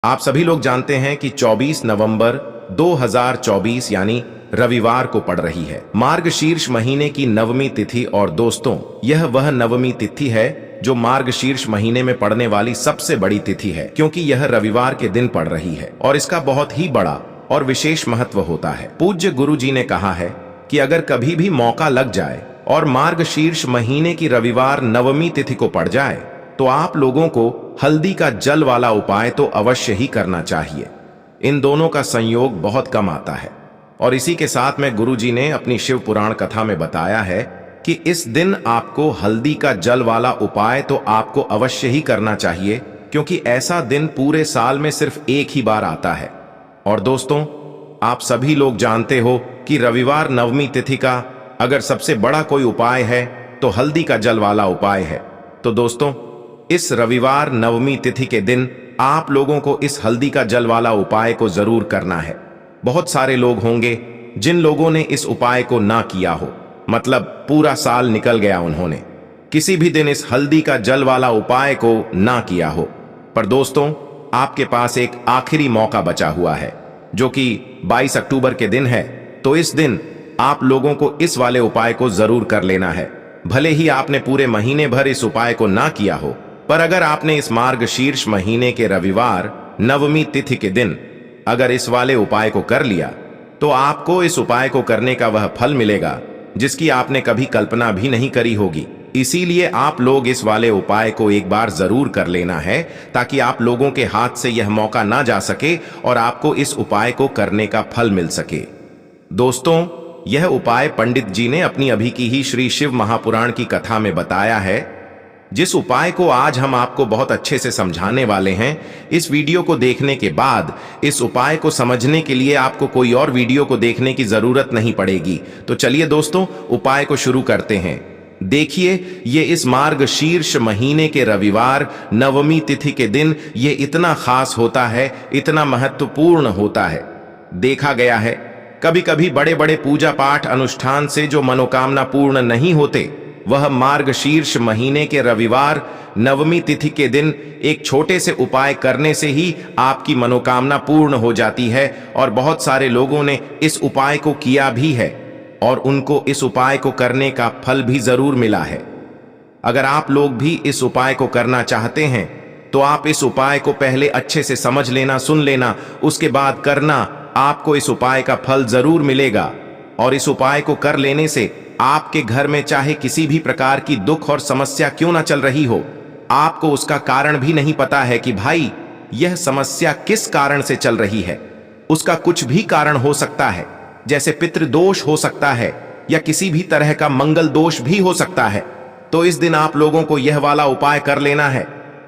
आप सभी लोग जानते हैं कि 24 नवंबर 2024 यानी रविवार को पड़ रही है मार्गशीर्ष महीने की नवमी तिथि। और दोस्तों, यह वह नवमी तिथि है जो मार्गशीर्ष महीने में पड़ने वाली सबसे बड़ी तिथि है, क्योंकि यह रविवार के दिन पड़ रही है और इसका बहुत ही बड़ा और विशेष महत्व होता है। पूज्य गुरु जी ने कहा है कि अगर कभी भी मौका लग जाए और मार्गशीर्ष महीने की रविवार नवमी तिथि को पड़ जाए तो आप लोगों को हल्दी का जल वाला उपाय तो अवश्य ही करना चाहिए। इन दोनों का संयोग बहुत कम आता है और इसी के साथ में गुरुजी ने अपनी शिव पुराण कथा में बताया है कि इस दिन आपको हल्दी का जल वाला उपाय तो आपको अवश्य ही करना चाहिए, क्योंकि ऐसा दिन पूरे साल में सिर्फ एक ही बार आता है। और दोस्तों, आप सभी लोग जानते हो कि रविवार नवमी तिथि का अगर सबसे बड़ा कोई उपाय है तो हल्दी का जल वाला उपाय है। तो दोस्तों, इस रविवार नवमी तिथि के दिन आप लोगों को इस हल्दी का जल वाला उपाय को जरूर करना है। बहुत सारे लोग होंगे जिन लोगों ने इस उपाय को ना किया हो, मतलब पूरा साल निकल गया, उन्होंने किसी भी दिन इस हल्दी का जल वाला उपाय को ना किया हो। पर दोस्तों, आपके पास एक आखिरी मौका बचा हुआ है जो कि 22 अक्टूबर के दिन है। तो इस दिन आप लोगों को इस वाले उपाय को जरूर कर लेना है। भले ही आपने पूरे महीने भर इस उपाय को ना किया हो, पर अगर आपने इस मार्गशीर्ष महीने के रविवार नवमी तिथि के दिन अगर इस वाले उपाय को कर लिया तो आपको इस उपाय को करने का वह फल मिलेगा जिसकी आपने कभी कल्पना भी नहीं करी होगी। इसीलिए आप लोग इस वाले उपाय को एक बार जरूर कर लेना है, ताकि आप लोगों के हाथ से यह मौका ना जा सके और आपको इस उपाय को करने का फल मिल सके। दोस्तों, यह उपाय पंडित जी ने अपनी अभी की ही श्री शिव महापुराण की कथा में बताया है, जिस उपाय को आज हम आपको बहुत अच्छे से समझाने वाले हैं। इस वीडियो को देखने के बाद इस उपाय को समझने के लिए आपको कोई और वीडियो को देखने की जरूरत नहीं पड़ेगी। तो चलिए दोस्तों, उपाय को शुरू करते हैं। देखिए, ये इस मार्गशीर्ष महीने के रविवार नवमी तिथि के दिन ये इतना खास होता है, इतना महत्वपूर्ण होता है। देखा गया है कभी कभी बड़े बड़े पूजा पाठ अनुष्ठान से जो मनोकामना पूर्ण नहीं होते, वह मार्गशीर्ष महीने के रविवार नवमी तिथि के दिन एक छोटे से उपाय करने से ही आपकी मनोकामना पूर्ण हो जाती है। और बहुत सारे लोगों ने इस उपाय को किया भी है और उनको इस उपाय को करने का फल भी जरूर मिला है। अगर आप लोग भी इस उपाय को करना चाहते हैं तो आप इस उपाय को पहले अच्छे से समझ लेना, सुन लेना, उसके बाद करना। आपको इस उपाय का फल जरूर मिलेगा। और इस उपाय को कर लेने से आपके घर में चाहे किसी भी प्रकार की दुख और समस्या क्यों ना चल रही हो, आपको उसका कारण भी नहीं पता है कि भाई यह समस्या किस कारण से चल रही है। उसका कुछ भी कारण हो सकता है, जैसे पितृदोष हो सकता है या किसी भी तरह का मंगल दोष भी हो सकता है। तो इस दिन आप लोगों को यह वाला उपाय कर लेना है।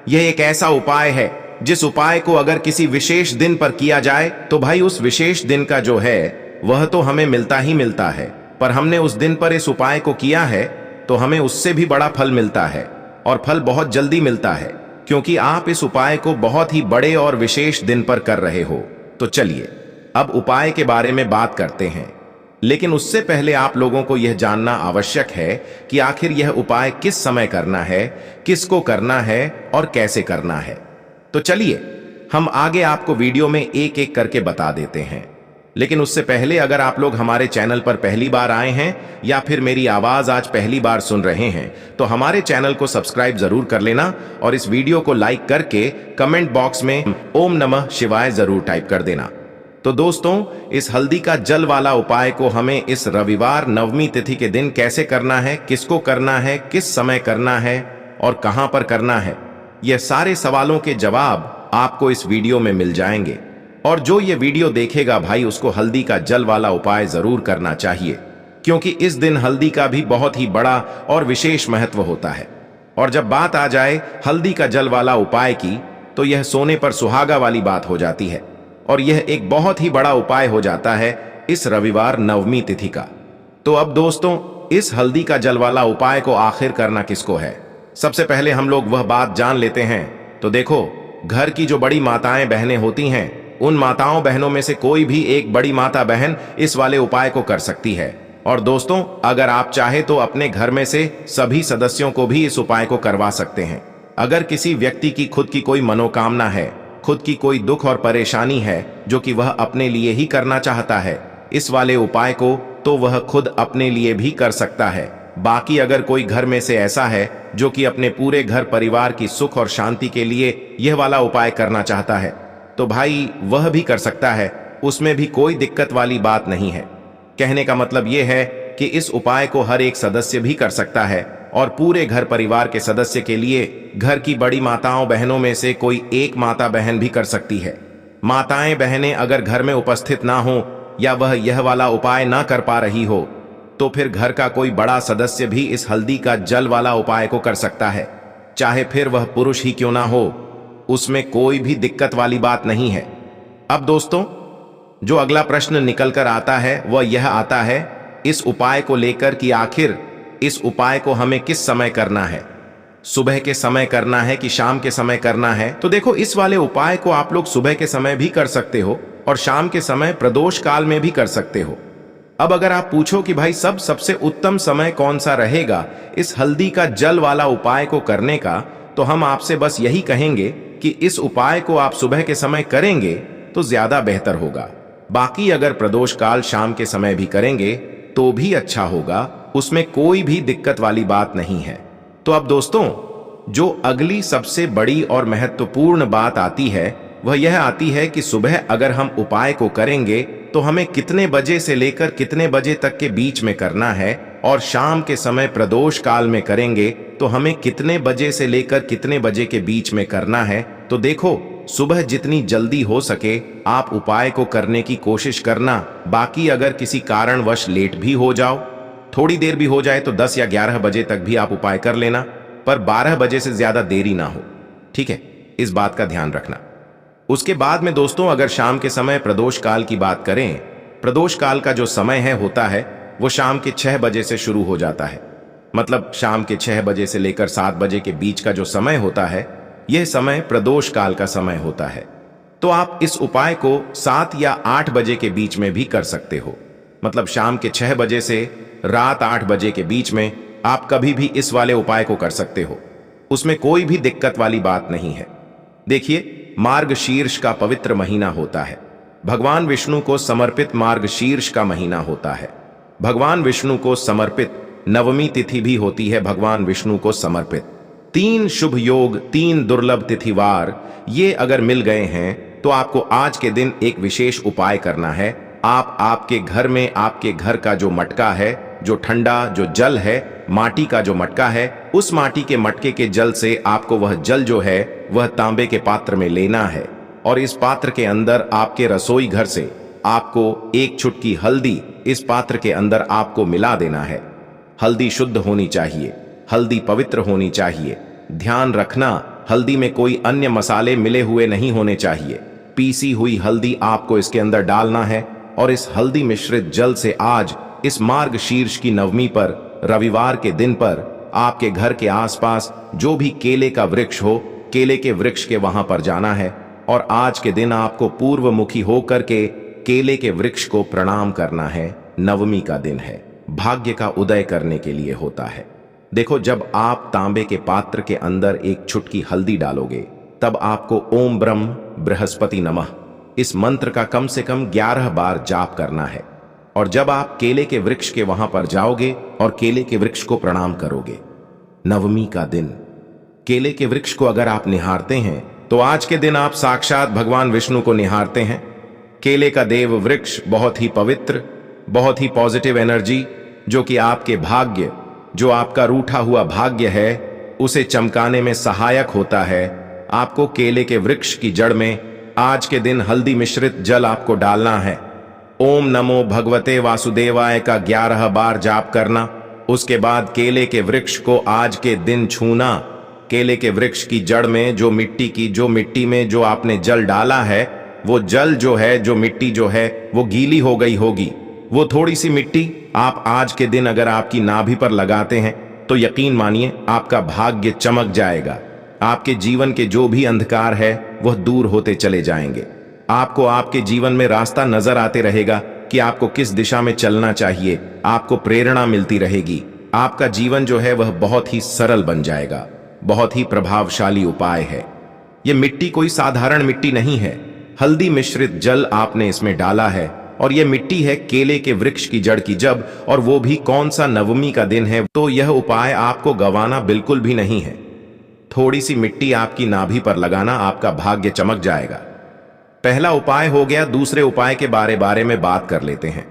यह एक ऐसा उपाय है जिस उपाय को अगर किसी विशेष दिन पर किया जाए तो भाई उस विशेष दिन का जो है वह तो हमें मिलता ही मिलता है, पर हमने उस दिन पर इस उपाय को किया है तो हमें उससे भी बड़ा फल मिलता है, और फल बहुत जल्दी मिलता है, क्योंकि आप इस उपाय को बहुत ही बड़े और विशेष दिन पर कर रहे हो। तो चलिए अब उपाय के बारे में बात करते हैं, लेकिन उससे पहले आप लोगों को यह जानना आवश्यक है कि आखिर यह उपाय किस समय करना है, किसको करना है और कैसे करना है। तो चलिए हम आगे आपको वीडियो में एक एक करके बता देते हैं। लेकिन उससे पहले अगर आप लोग हमारे चैनल पर पहली बार आए हैं या फिर मेरी आवाज आज पहली बार सुन रहे हैं तो हमारे चैनल को सब्सक्राइब जरूर कर लेना और इस वीडियो को लाइक करके कमेंट बॉक्स में ओम नमः शिवाय जरूर टाइप कर देना। तो दोस्तों, इस हल्दी का जल वाला उपाय को हमें इस रविवार नवमी तिथि के दिन कैसे करना है, किसको करना है, किस समय करना है और कहां पर करना है, यह सारे सवालों के जवाब आपको इस वीडियो में मिल जाएंगे। और जो ये वीडियो देखेगा भाई, उसको हल्दी का जल वाला उपाय जरूर करना चाहिए, क्योंकि इस दिन हल्दी का भी बहुत ही बड़ा और विशेष महत्व होता है। और जब बात आ जाए हल्दी का जल वाला उपाय की, तो यह सोने पर सुहागा वाली बात हो जाती है और यह एक बहुत ही बड़ा उपाय हो जाता है इस रविवार नवमी तिथि का। तो अब दोस्तों, इस हल्दी का जल वाला उपाय को आखिर करना किसको है, सबसे पहले हम लोग वह बात जान लेते हैं। तो देखो, घर की जो बड़ी माताएं बहनें होती हैं, उन माताओं बहनों में से कोई भी एक बड़ी माता बहन इस वाले उपाय को कर सकती है। और दोस्तों, अगर आप चाहे तो अपने घर में से सभी सदस्यों को भी इस उपाय को करवा सकते हैं। अगर किसी व्यक्ति की खुद की कोई मनोकामना है खुद की कोई दुख और परेशानी है जो कि वह अपने लिए ही करना चाहता है, इस वाले उपाय को तो वह खुद अपने लिए भी कर सकता है। बाकी अगर कोई घर में से ऐसा है जो कि अपने पूरे घर परिवार की सुख और शांति के लिए यह वाला उपाय करना चाहता है, तो भाई वह भी कर सकता है, उसमें भी कोई दिक्कत वाली बात नहीं है। कहने का मतलब यह है कि इस उपाय को हर एक सदस्य भी कर सकता है और पूरे घर परिवार के सदस्य के लिए घर की बड़ी माताओं बहनों में से कोई एक माता बहन भी कर सकती है। माताएं बहनें अगर घर में उपस्थित ना हो या वह यह वाला उपाय ना कर पा रही हो, तो फिर घर का कोई बड़ा सदस्य भी इस हल्दी का जल वाला उपाय को कर सकता है, चाहे फिर वह पुरुष ही क्यों ना हो, उसमें कोई भी दिक्कत वाली बात नहीं है। अब दोस्तों, जो अगला प्रश्न निकल कर आता है वह यह आता है इस उपाय को लेकर कि आखिर इस उपाय को हमें किस समय करना है, सुबह के समय करना है कि शाम के समय करना है। तो देखो, इस वाले उपाय को आप लोग सुबह के समय भी कर सकते हो और शाम के समय प्रदोष काल में भी कर सकते हो। अब अगर आप पूछो कि भाई सबसे उत्तम समय कौन सा रहेगा इस हल्दी का जल वाला उपाय को करने का, तो हम आपसे बस यही कहेंगे कि इस उपाय को आप सुबह के समय करेंगे तो ज्यादा बेहतर होगा। बाकी अगर प्रदोष काल शाम के समय भी करेंगे तो भी अच्छा होगा, उसमें कोई भी दिक्कत वाली बात नहीं है। तो अब दोस्तों, जो अगली सबसे बड़ी और महत्वपूर्ण बात आती है वह यह आती है कि सुबह अगर हम उपाय को करेंगे तो हमें कितने बजे से लेकर कितने बजे तक के बीच में करना है, और शाम के समय प्रदोष काल में करेंगे तो हमें कितने बजे से लेकर कितने बजे के बीच में करना है। तो देखो, सुबह जितनी जल्दी हो सके आप उपाय को करने की कोशिश करना। बाकी अगर किसी कारणवश लेट भी हो जाओ, थोड़ी देर भी हो जाए, तो 10 या 11 बजे तक भी आप उपाय कर लेना, पर 12 बजे से ज्यादा देरी ना हो, ठीक है? इस बात का ध्यान रखना। उसके बाद में दोस्तों, अगर शाम के समय प्रदोष काल की बात करें, प्रदोष काल का जो समय है होता है वो शाम के 6 बजे से शुरू हो जाता है। मतलब शाम के 6 बजे से लेकर 7 बजे के बीच का जो समय होता है, यह समय प्रदोष काल का समय होता है। तो आप इस उपाय को 7 या 8 बजे के बीच में भी कर सकते हो। मतलब शाम के 6 बजे से रात 8 बजे के बीच में आप कभी भी इस वाले उपाय को कर सकते हो, उसमें कोई भी दिक्कत वाली बात नहीं है। देखिए, मार्गशीर्ष का पवित्र महीना होता है, भगवान विष्णु को समर्पित मार्गशीर्ष का महीना होता है। भगवान विष्णु को समर्पित नवमी तिथि भी होती है। भगवान विष्णु को समर्पित 3 शुभ योग, 3 दुर्लभ तिथिवार, ये अगर मिल गए हैं तो आपको आज के दिन एक विशेष उपाय करना है। आप आपके घर में आपके घर का जो मटका है, जो ठंडा जो जल है, माटी का जो मटका है, उस माटी के मटके के जल से आपको वह जल जो है वह तांबे के पात्र में लेना है, और इस पात्र के अंदर आपके रसोई घर से आपको एक चुटकी हल्दी इस पात्र के अंदर आपको मिला देना है। हल्दी शुद्ध होनी चाहिए, हल्दी पवित्र होनी चाहिए। ध्यान रखना, हल्दी में कोई अन्य मसाले मिले हुए नहीं होने चाहिए। पीसी हुई हल्दी आपको इसके अंदर डालना है, और इस हल्दी मिश्रित जल से आज इस मार्गशीर्ष की नवमी पर, रविवार के दिन पर, आपके घर के आसपास जो भी केले का वृक्ष हो, केले के वृक्ष के वहां पर जाना है, और आज के दिन आपको पूर्वमुखी होकर के केले के वृक्ष को प्रणाम करना है। नवमी का दिन है, भाग्य का उदय करने के लिए होता है। देखो, जब आप तांबे के पात्र के अंदर एक चुटकी हल्दी डालोगे, तब आपको ओम ब्रह्म बृहस्पति नमः इस मंत्र का कम से कम 11 बार जाप करना है। और जब आप केले के वृक्ष के वहां पर जाओगे और केले के वृक्ष को प्रणाम करोगे, नवमी का दिन केले के वृक्ष को अगर आप निहारते हैं तो आज के दिन आप साक्षात भगवान विष्णु को निहारते हैं। केले का देव वृक्ष बहुत ही पवित्र, बहुत ही पॉजिटिव एनर्जी, जो कि आपके भाग्य, जो आपका रूठा हुआ भाग्य है, उसे चमकाने में सहायक होता है। आपको केले के वृक्ष की जड़ में आज के दिन हल्दी मिश्रित जल आपको डालना है। ओम नमो भगवते वासुदेवाय का 11 बार जाप करना। उसके बाद केले के वृक्ष को आज के दिन छूना। केले के वृक्ष की जड़ में जो मिट्टी में जो आपने जल डाला है, वो जल जो है, जो मिट्टी जो है, वो गीली हो गई होगी। वो थोड़ी सी मिट्टी आप आज के दिन अगर आपकी नाभि पर लगाते हैं तो यकीन मानिए आपका भाग्य चमक जाएगा। आपके जीवन के जो भी अंधकार है वह दूर होते चले जाएंगे। आपको आपके जीवन में रास्ता नजर आते रहेगा कि आपको किस दिशा में चलना चाहिए। आपको प्रेरणा मिलती रहेगी। आपका जीवन जो है वह बहुत ही सरल बन जाएगा। बहुत ही प्रभावशाली उपाय है। ये मिट्टी कोई साधारण मिट्टी नहीं है। हल्दी मिश्रित जल आपने इसमें डाला है और यह मिट्टी है केले के वृक्ष की जड़ की जब, और वो भी कौन सा नवमी का दिन है। तो यह उपाय आपको गंवाना बिल्कुल भी नहीं है। थोड़ी सी मिट्टी आपकी नाभि पर लगाना, आपका भाग्य चमक जाएगा। पहला उपाय हो गया। दूसरे उपाय के बारे में बात कर लेते हैं।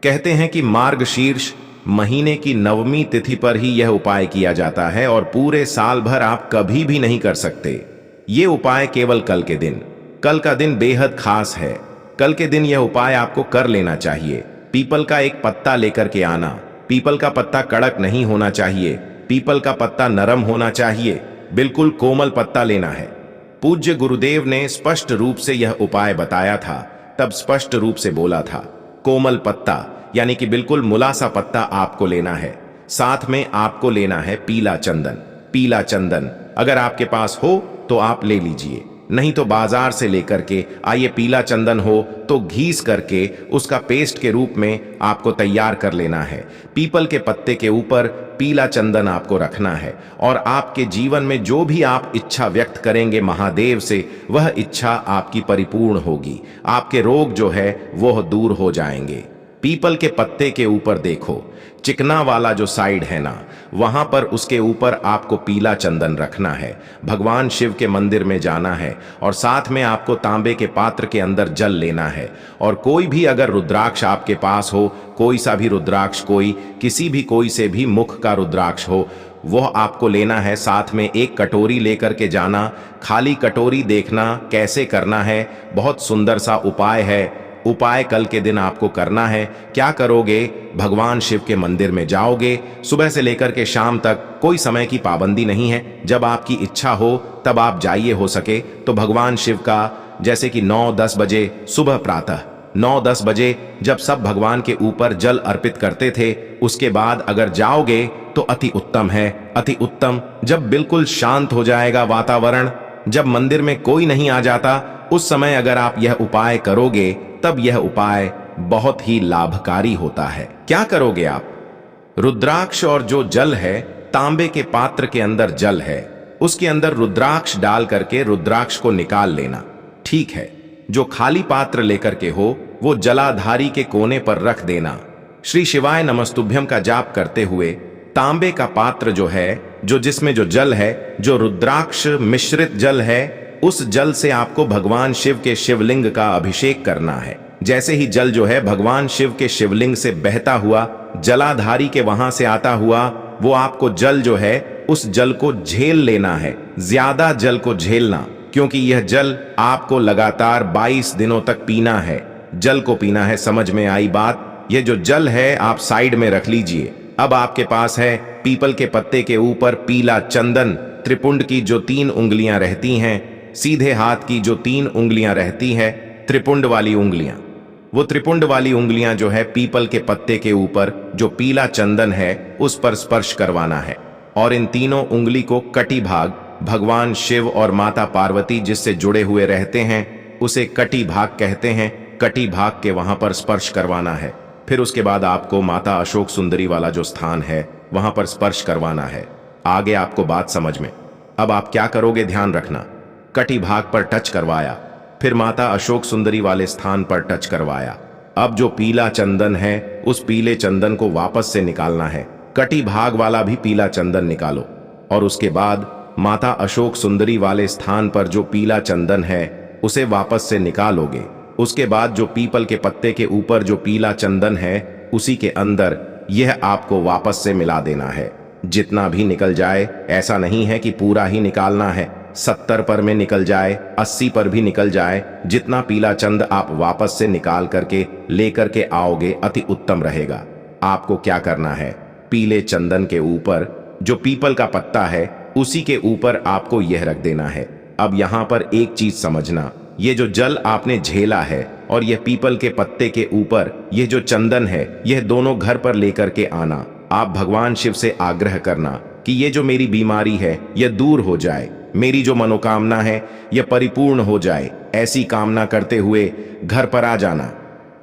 कहते हैं कि मार्गशीर्ष महीने की नवमी तिथि पर ही यह उपाय किया जाता है और पूरे साल भर आप कभी भी नहीं कर सकते। ये उपाय केवल कल के दिन, कल का दिन बेहद खास है। कल के दिन यह उपाय आपको कर लेना चाहिए। पीपल का एक पत्ता लेकर के आना। पीपल का पत्ता कड़क नहीं होना चाहिए, पीपल का पत्ता नरम होना चाहिए, बिल्कुल कोमल पत्ता लेना है। पूज्य गुरुदेव ने स्पष्ट रूप से यह उपाय बताया था, तब स्पष्ट रूप से बोला था कोमल पत्ता, यानी कि बिल्कुल मुलासा पत्ता आपको लेना है। साथ में आपको लेना है पीला चंदन। पीला चंदन अगर आपके पास हो तो आप ले लीजिए, नहीं तो बाजार से लेकर के आइए। पीला चंदन हो तो घीस करके उसका पेस्ट के रूप में आपको तैयार कर लेना है। पीपल के पत्ते के ऊपर पीला चंदन आपको रखना है और आपके जीवन में जो भी आप इच्छा व्यक्त करेंगे महादेव से, वह इच्छा आपकी परिपूर्ण होगी। आपके रोग जो है वह दूर हो जाएंगे। पीपल के पत्ते के ऊपर देखो, चिकना वाला जो साइड है ना, वहां पर उसके ऊपर आपको पीला चंदन रखना है। भगवान शिव के मंदिर में जाना है और साथ में आपको तांबे के पात्र के अंदर जल लेना है। और कोई भी अगर रुद्राक्ष आपके पास हो, कोई सा भी रुद्राक्ष, किसी भी कोई से भी मुख का रुद्राक्ष हो, वह आपको लेना है। साथ में एक कटोरी लेकर के जाना। खाली कटोरी देखना कैसे करना है, बहुत सुंदर सा उपाय है। उपाय कल के दिन आपको करना है। क्या करोगे? भगवान शिव के मंदिर में जाओगे। सुबह से लेकर के शाम तक कोई समय की पाबंदी नहीं है, जब आपकी इच्छा हो तब आप जाइए। हो सके तो भगवान शिव का जैसे कि 9-10 बजे सुबह प्रातः 9-10 बजे जब सब भगवान के ऊपर जल अर्पित करते थे, उसके बाद अगर जाओगे तो अति उत्तम है। अति उत्तम जब बिल्कुल शांत हो जाएगा वातावरण, जब मंदिर में कोई नहीं आ जाता, उस समय अगर आप यह उपाय करोगे तब यह उपाय बहुत ही लाभकारी होता है। क्या करोगे आप? रुद्राक्ष और जो जल है, तांबे के पात्र के अंदर जल है, उसके अंदर रुद्राक्ष डाल करके रुद्राक्ष को निकाल लेना। ठीक है, जो खाली पात्र लेकर के हो वो जलाधारी के कोने पर रख देना। श्री शिवाय नमस्तुभ्यम का जाप करते हुए तांबे का पात्र जो है, जिसमें जो जल है, जो रुद्राक्ष मिश्रित जल है, उस जल से आपको भगवान शिव के शिवलिंग का अभिषेक करना है। जैसे ही जल जो है भगवान शिव के शिवलिंग से बहता हुआ, जलाधारी के वहां से आता हुआ, वो आपको जल जो है उस जल को झेल लेना है। ज्यादा जल को झेलना, क्योंकि यह जल आपको लगातार 22 दिनों तक पीना है। जल को पीना है। समझ में आई बात? यह जो जल है आप साइड में रख लीजिए। अब आपके पास है पीपल के पत्ते के ऊपर पीला चंदन। त्रिपुंड की जो 3 उंगलियां रहती हैं, सीधे हाथ की जो 3 उंगलियां रहती है, त्रिपुंड वाली उंगलियां, वो त्रिपुंड वाली उंगलियां जो है पीपल के पत्ते के ऊपर जो पीला चंदन है उस पर स्पर्श करवाना है। और इन तीनों उंगली को कटी भाग, भगवान शिव और माता पार्वती जिससे जुड़े हुए रहते हैं उसे कटी भाग कहते हैं, कटी भाग के वहां पर स्पर्श करवाना है। फिर उसके बाद आपको माता अशोक सुंदरी वाला जो स्थान है वहां पर स्पर्श करवाना है। आगे आपको बात समझ में। अब आप क्या करोगे ध्यान रखना। कटी भाग पर टच करवाया, फिर माता अशोक सुंदरी वाले स्थान पर टच करवाया। अब जो पीला चंदन है उस पीले चंदन को वापस से निकालना है। कटी भाग वाला भी पीला चंदन निकालो और उसके बाद माता अशोक सुंदरी वाले स्थान पर जो पीला चंदन है उसे वापस से निकालोगे। उसके बाद जो पीपल के पत्ते के ऊपर जो पीला चंदन है उसी के अंदर यह आपको वापस से मिला देना है। जितना भी निकल जाए, ऐसा नहीं है कि पूरा ही निकालना है। 70 पर में निकल जाए, 80 पर भी निकल जाए, जितना पीला चंद आप वापस से निकाल करके लेकर के आओगे अति उत्तम रहेगा। आपको क्या करना है? पीले चंदन के ऊपर जो पीपल का पत्ता है उसी के ऊपर आपको यह रख देना है। अब यहां पर एक चीज समझना, ये जो जल आपने झेला है और यह पीपल के पत्ते के ऊपर यह जो चंदन है, यह दोनों घर पर लेकर के आना। आप भगवान शिव से आग्रह करना कि ये जो मेरी बीमारी है यह दूर हो जाए, मेरी जो मनोकामना है यह परिपूर्ण हो जाए। ऐसी कामना करते हुए घर पर आ जाना।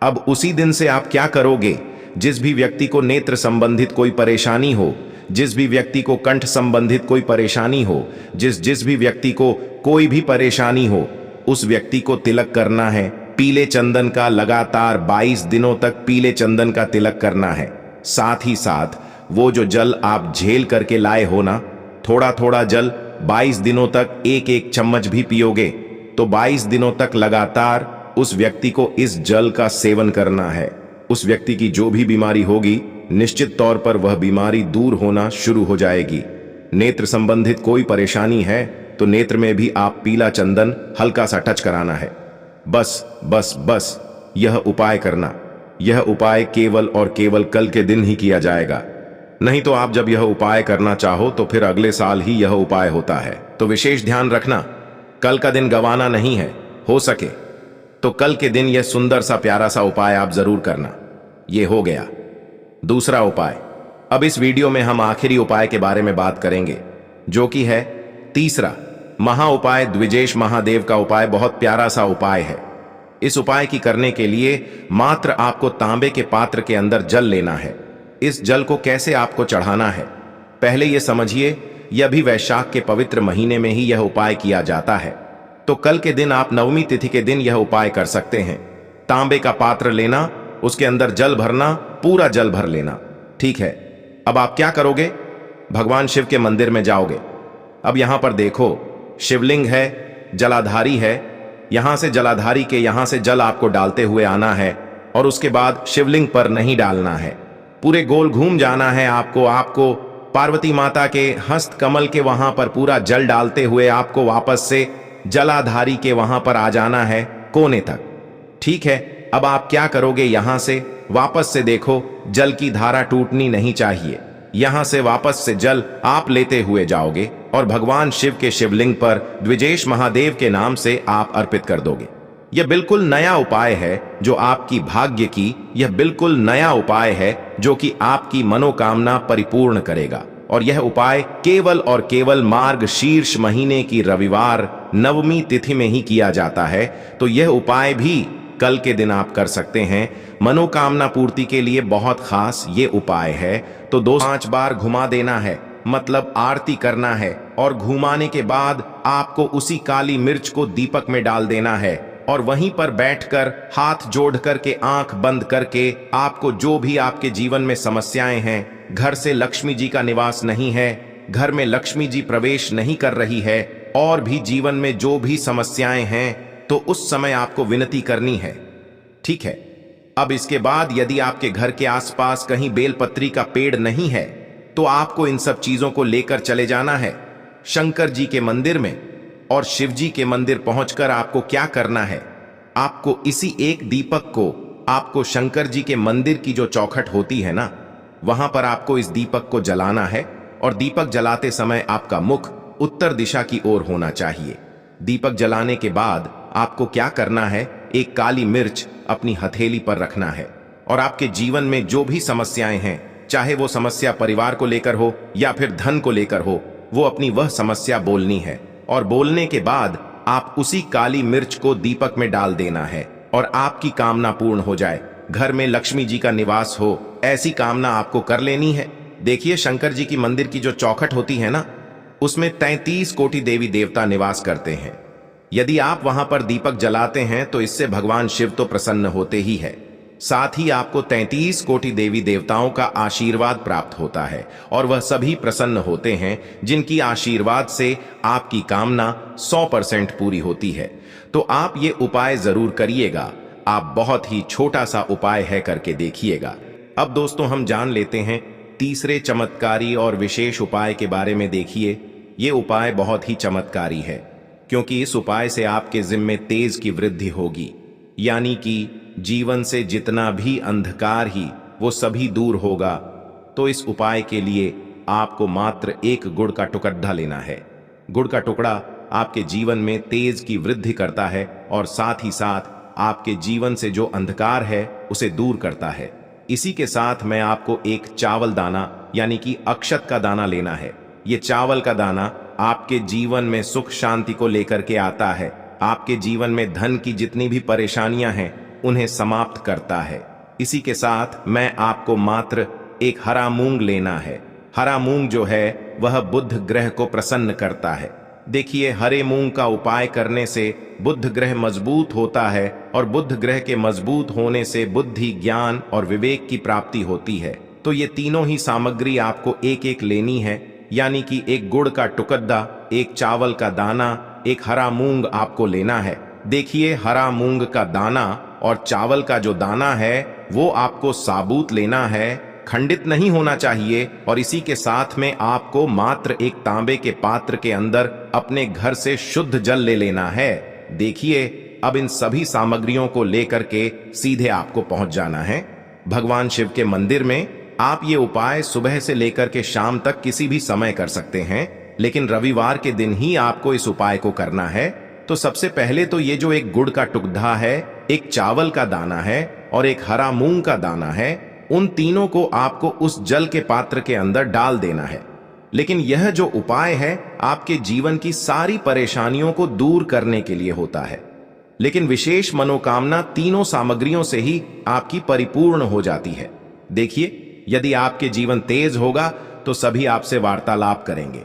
अब उसी दिन से आप क्या करोगे? जिस भी व्यक्ति को नेत्र संबंधित कोई परेशानी हो, जिस भी व्यक्ति को कंठ संबंधित कोई परेशानी हो, जिस भी व्यक्ति को कोई भी परेशानी हो, उस व्यक्ति को तिलक करना है पीले चंदन का। लगातार 22 दिनों तक पीले चंदन का तिलक करना है। साथ ही साथ वो जो जल आप झेल करके लाए हो ना, थोड़ा थोड़ा जल 22 दिनों तक एक एक चम्मच भी पियोगे तो 22 दिनों तक लगातार उस व्यक्ति को इस जल का सेवन करना है। उस व्यक्ति की जो भी बीमारी होगी, निश्चित तौर पर वह बीमारी दूर होना शुरू हो जाएगी। नेत्र संबंधित कोई परेशानी है तो नेत्र में भी आप पीला चंदन हल्का सा टच कराना है। बस बस बस यह उपाय करना। यह उपाय केवल और केवल कल के दिन ही किया जाएगा, नहीं तो आप जब यह उपाय करना चाहो तो फिर अगले साल ही यह उपाय होता है। तो विशेष ध्यान रखना, कल का दिन गंवाना नहीं है। हो सके तो कल के दिन यह सुंदर सा प्यारा सा उपाय आप जरूर करना। यह हो गया दूसरा उपाय। अब इस वीडियो में हम आखिरी उपाय के बारे में बात करेंगे, जो कि है तीसरा महा उपाय, द्विजेश महादेव का उपाय। बहुत प्यारा सा उपाय है। इस उपाय की करने के लिए मात्र आपको तांबे के पात्र के अंदर जल लेना है। इस जल को कैसे आपको चढ़ाना है, पहले यह समझिए। यह भी वैशाख के पवित्र महीने में ही यह उपाय किया जाता है। तो कल के दिन आप नवमी तिथि के दिन यह उपाय कर सकते हैं। तांबे का पात्र लेना, उसके अंदर जल भरना, पूरा जल भर लेना। ठीक है, अब आप क्या करोगे, भगवान शिव के मंदिर में जाओगे। अब यहां पर देखो, शिवलिंग है, जलाधारी है। यहां से जलाधारी के यहां से जल आपको डालते हुए आना है और उसके बाद शिवलिंग पर नहीं डालना है, पूरे गोल घूम जाना है। आपको पार्वती माता के हस्त कमल के वहां पर पूरा जल डालते हुए आपको वापस से जलाधारी के वहां पर आ जाना है, कोने तक। ठीक है, अब आप क्या करोगे, यहां से वापस से देखो, जल की धारा टूटनी नहीं चाहिए। यहां से वापस से जल आप लेते हुए जाओगे और भगवान शिव के शिवलिंग पर द्विजेश महादेव के नाम से आप अर्पित कर दोगे। यह बिल्कुल नया उपाय है जो आपकी भाग्य की, यह बिल्कुल नया उपाय है जो कि आपकी मनोकामना परिपूर्ण करेगा। और यह उपाय केवल और केवल मार्ग शीर्ष महीने की रविवार नवमी तिथि में ही किया जाता है। तो यह उपाय भी कल के दिन आप कर सकते हैं। मनोकामना पूर्ति के लिए बहुत खास ये उपाय है। तो 5 बार घुमा देना है, मतलब आरती करना है, और घुमाने के बाद आपको उसी काली मिर्च को दीपक में डाल देना है और वहीं पर बैठकर हाथ जोड़ करके आंख बंद करके आपको जो भी आपके जीवन में समस्याएं हैं, घर से लक्ष्मी जी का निवास नहीं है, घर में लक्ष्मी जी प्रवेश नहीं कर रही है, और भी जीवन में जो भी समस्याएं हैं, तो उस समय आपको विनती करनी है। ठीक है, अब इसके बाद यदि आपके घर के आसपास कहीं बेलपत्री का पेड़ नहीं है तो आपको इन सब चीजों को लेकर चले जाना है शंकर जी के मंदिर में, और शिव जी के मंदिर पहुंचकर आपको क्या करना है, आपको इसी एक दीपक को, आपको शंकर जी के मंदिर की जो चौखट होती है ना, वहां पर आपको इस दीपक को जलाना है। और दीपक जलाते समय आपका मुख उत्तर दिशा की ओर होना चाहिए। दीपक जलाने के बाद आपको क्या करना है, एक काली मिर्च अपनी हथेली पर रखना है और आपके जीवन में जो भी समस्याएं हैं, चाहे वो समस्या परिवार को लेकर हो या फिर धन को लेकर हो, वो अपनी वह समस्या बोलनी है। और बोलने के बाद आप उसी काली मिर्च को दीपक में डाल देना है और आपकी कामना पूर्ण हो जाए, घर में लक्ष्मी जी का निवास हो, ऐसी कामना आपको कर लेनी है। देखिए, शंकर जी की मंदिर की जो चौखट होती है ना, उसमें 33 कोटि देवी देवता निवास करते हैं। यदि आप वहां पर दीपक जलाते हैं तो इससे भगवान शिव तो प्रसन्न होते ही है, साथ ही आपको 33 कोटि देवी देवताओं का आशीर्वाद प्राप्त होता है और वह सभी प्रसन्न होते हैं जिनकी आशीर्वाद से आपकी कामना 100% पूरी होती है। तो आप ये उपाय जरूर करिएगा। आप बहुत ही छोटा सा उपाय है, करके देखिएगा। अब दोस्तों, हम जान लेते हैं तीसरे चमत्कारी और विशेष उपाय के बारे में। देखिए, ये उपाय बहुत ही चमत्कारी है क्योंकि इस उपाय से आपके जिम्मे तेज की वृद्धि होगी, यानी कि जीवन से जितना भी अंधकार ही वो सभी दूर होगा। तो इस उपाय के लिए आपको मात्र एक गुड़ का टुकड़ा लेना है। गुड़ का टुकड़ा आपके जीवन में तेज की वृद्धि करता है और साथ ही साथ आपके जीवन से जो अंधकार है उसे दूर करता है। इसी के साथ मैं आपको एक चावल दाना यानी कि अक्षत का दाना लेना है। ये चावल का दाना आपके जीवन में सुख शांति को लेकर के आता है, आपके जीवन में धन की जितनी भी परेशानियां हैं उन्हें समाप्त करता है। इसी के साथ मैं आपको मात्र एक हरा मूंग लेना है। हरा मूंग जो है वह बुध ग्रह को प्रसन्न करता है। देखिए, हरे मूंग का उपाय करने से बुध ग्रह मजबूत होता है और बुध ग्रह के मजबूत होने से बुद्धि, ज्ञान और विवेक की प्राप्ति होती है। तो ये तीनों ही सामग्री आपको एक एक लेनी है, यानी कि एक गुड़ का टुकड़ा, एक चावल का दाना, एक हरा मूंग आपको लेना है। देखिए, हरा मूंग का दाना और चावल का जो दाना है वो आपको साबुत लेना है, खंडित नहीं होना चाहिए। और इसी के साथ में आपको मात्र एक तांबे के पात्र के अंदर अपने घर से शुद्ध जल ले लेना है। देखिए, अब इन सभी सामग्रियों को लेकर के सीधे आपको पहुंच जाना है भगवान शिव के मंदिर में। आप ये उपाय सुबह से लेकर के शाम तक किसी भी समय कर सकते हैं, लेकिन रविवार के दिन ही आपको इस उपाय को करना है। तो सबसे पहले तो ये जो एक गुड़ का टुकड़ा है, एक चावल का दाना है और एक हरा मूंग का दाना है, उन तीनों को आपको उस जल के पात्र के अंदर डाल देना है। लेकिन यह जो उपाय है आपके जीवन की सारी परेशानियों को दूर करने के लिए होता है, लेकिन विशेष मनोकामना तीनों सामग्रियों से ही आपकी परिपूर्ण हो जाती है। देखिए, यदि आपके जीवन तेज होगा तो सभी आपसे वार्तालाप करेंगे,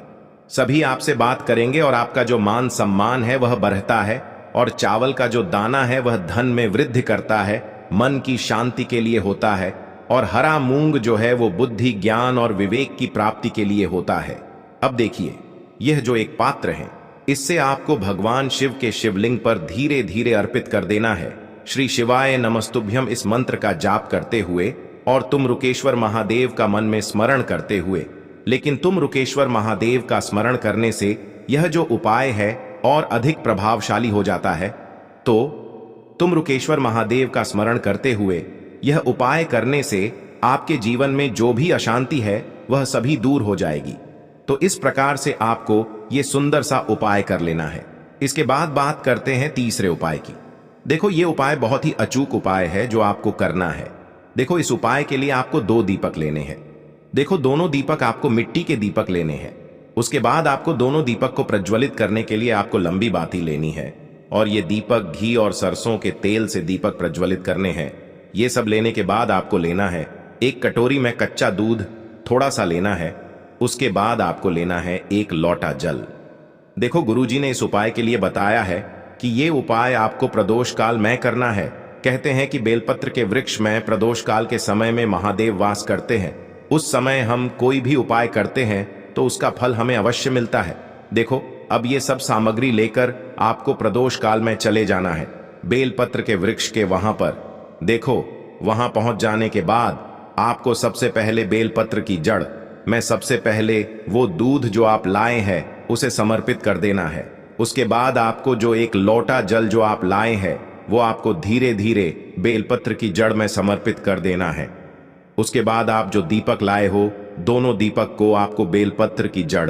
सभी आपसे बात करेंगे और आपका जो मान सम्मान है वह बढ़ता है। और चावल का जो दाना है वह धन में वृद्धि करता है, मन की शांति के लिए होता है। और हरा मूंग जो है वो बुद्धि, ज्ञान और विवेक की प्राप्ति के लिए होता है। अब देखिए, यह जो एक पात्र है, इससे आपको भगवान शिव के शिवलिंग पर धीरे धीरे अर्पित कर देना है। श्री शिवाय नमस्तुभ्यम इस मंत्र का जाप करते हुए और तुम रुकेश्वर महादेव का मन में स्मरण करते हुए। लेकिन तुम रुकेश्वर महादेव का स्मरण करने से यह जो उपाय है और अधिक प्रभावशाली हो जाता है। तो तुम रुकेश्वर महादेव का स्मरण करते हुए यह उपाय करने से आपके जीवन में जो भी अशांति है वह सभी दूर हो जाएगी। तो इस प्रकार से आपको ये सुंदर सा उपाय कर लेना है। इसके बाद बात करते हैं तीसरे उपाय की। देखो, ये उपाय बहुत ही अचूक उपाय है जो आपको करना है। देखो, इस उपाय के लिए आपको 2 दीपक लेने हैं। देखो, दोनों दीपक आपको मिट्टी के दीपक लेने हैं। उसके बाद आपको दोनों दीपक को प्रज्वलित करने के लिए आपको लंबी बाती लेनी है और ये दीपक घी और सरसों के तेल से दीपक प्रज्वलित करने हैं। ये सब लेने के बाद आपको लेना है एक कटोरी में कच्चा दूध थोड़ा सा लेना है। उसके बाद आपको लेना है 1 लोटा जल। देखो, गुरुजी ने इस उपाय के लिए बताया है कि ये उपाय आपको प्रदोष काल में करना है। कहते हैं कि बेलपत्र के वृक्ष में प्रदोष काल के समय में महादेव वास करते हैं। उस समय हम कोई भी उपाय करते हैं तो उसका फल हमें अवश्य मिलता है। देखो, अब ये सब सामग्री लेकर आपको प्रदोष काल में चले जाना है बेलपत्र के वृक्ष के वहां पर। देखो, वहां पहुंच जाने के बाद आपको सबसे पहले बेलपत्र की जड़ में सबसे पहले वो दूध जो आप लाए हैं उसे समर्पित कर देना है। उसके बाद आपको जो 1 लोटा जल जो आप लाए हैं वो आपको धीरे धीरे बेलपत्र की जड़ में समर्पित कर देना है। उसके बाद आप जो दीपक लाए हो, दोनों दीपक को आपको बेलपत्र की जड़,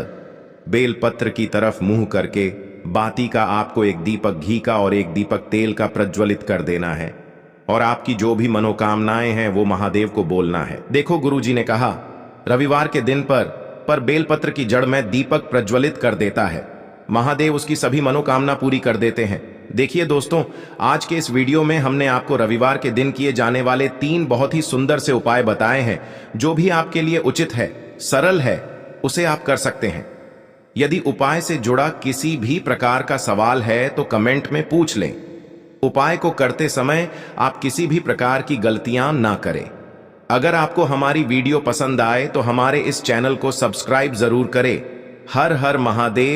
बेलपत्र की तरफ मुंह करके बाती का आपको 1 दीपक घी का और 1 दीपक तेल का प्रज्वलित कर देना है। और आपकी जो भी मनोकामनाएं हैं वो महादेव को बोलना है। देखो, गुरुजी ने कहा रविवार के दिन पर बेलपत्र की जड़ में दीपक प्रज्वलित कर देता है, महादेव उसकी सभी मनोकामना पूरी कर देते हैं। देखिए दोस्तों, आज के इस वीडियो में हमने आपको रविवार के दिन किए जाने वाले 3 बहुत ही सुंदर से उपाय बताए हैं। जो भी आपके लिए उचित है, सरल है, उसे आप कर सकते हैं। यदि उपाय से जुड़ा किसी भी प्रकार का सवाल है तो कमेंट में पूछ लें। उपाय को करते समय आप किसी भी प्रकार की गलतियां ना करें। अगर आपको हमारी वीडियो पसंद आए तो हमारे इस चैनल को सब्सक्राइब जरूर करें। हर हर महादेव।